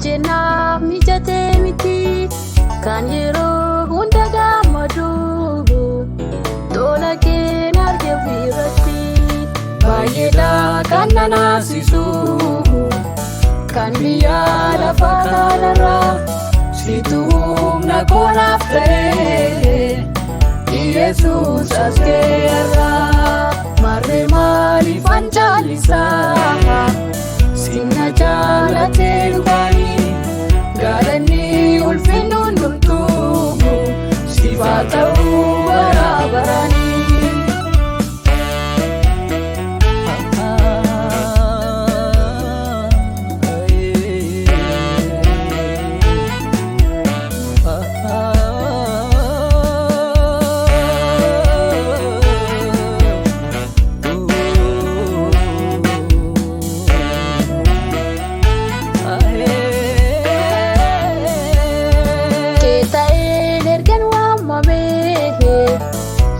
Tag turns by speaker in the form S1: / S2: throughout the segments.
S1: Dajjinaaf mijatee miti kan yeroo hunda gammadu tola kee arge ofirratti baay'eedha kan na naasisu kan biyya lafa kanarraa situ humna koonaaf ta'e Yesuus as keerra marree maaliifan jaalisaa sinna jaalatee dhugaanii galanni ulfinni hundumtuu siif haa ta'u bara baranii.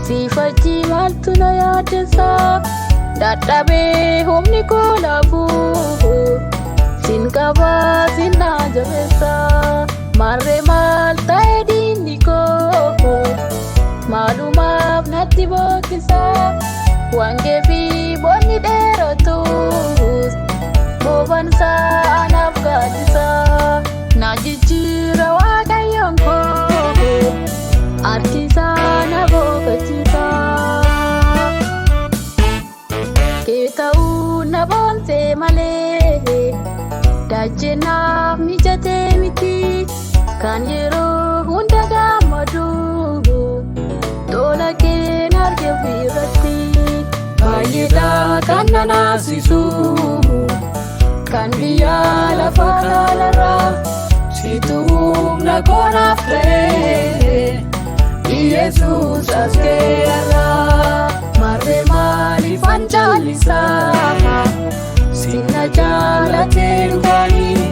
S1: Sifachi maltu na yaadesa dadhabee humni koo laafu sin qaba sin na jabeessa marree maal ta'e diinni koo maalumaaf natti boqqisa wangee fi bonni dheeratus bobansa anaaf gaaddisa na jijjiira waaqayyoon koo arkisaa na boqochiisa kee ta'uu na boonsee malee dajjinaaf mijatee miti kan yeroo hunda gammadu tola kee arge ofirratti baay'eedha kan na naasisu kan biyya lafa kanarraa situ humna koonaaf ta'e Yesuus as keerra marree maaliifan jaalisaa sinna jaalatee dhugaanii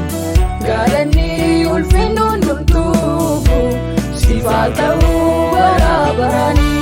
S1: galanni ulfinni hundumtuu siif haa ta'u bara baranii.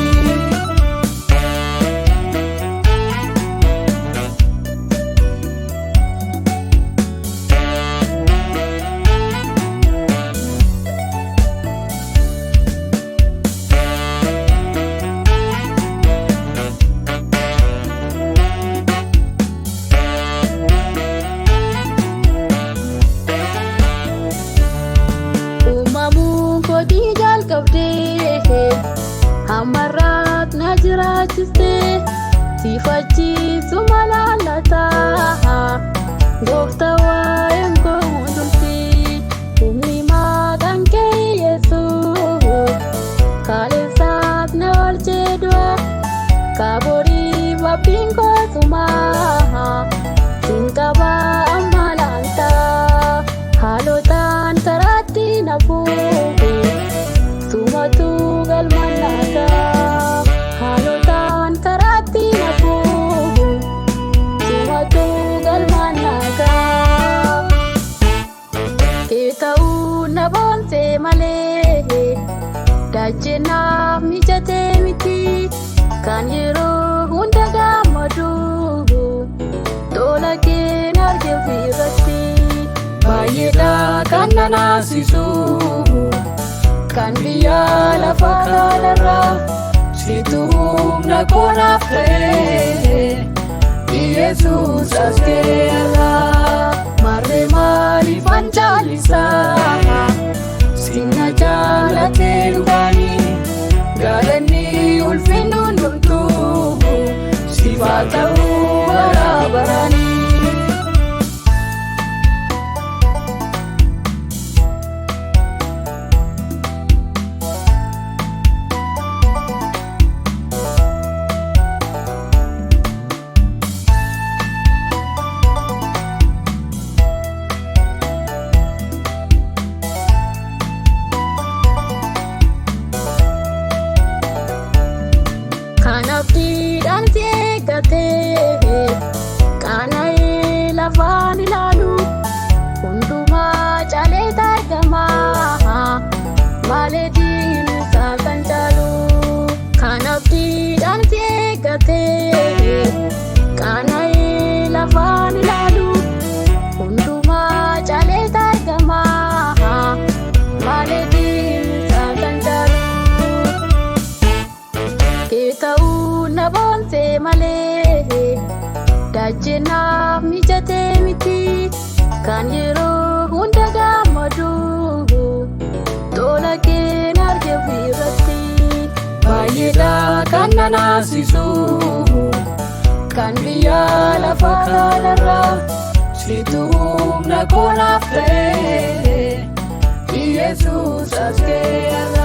S1: Amarrat na jiraachiste sifachiisu malalataa gooftaa waa'een koo hundumti humni maqaan kee Yesuus kaleessaas na oolchee du'a kaaboriif abdiin koo sumaa sin qaba amma laantaa haalotaan karaatti na fuudhe sumatu galmannaata haalotaan karaatti na fuudhe sumatu galmannaata kee ta'uu na boonsee malee dajjinaaf mijatee miti kan yeroo hunda gammadu tola kee arge ofirratti baay'eedha kan na naasisu kan biyya lafa kanarraa situ humna koonaaf ta'e Yesuus as keerra marree maaliifan jaalisaa sinna jaalatee dhugaanii galanni ulfinni hundumtuu siif haa ta'u bara baranii. Kan abdiidhaan si eeggate kan yeroo hunda gammadu tola kee argee ofirratti baay'eedha kan nanaasisu kan biyya lafa kanarraa situ humna koonaaf ta'e Yesuus as keerra.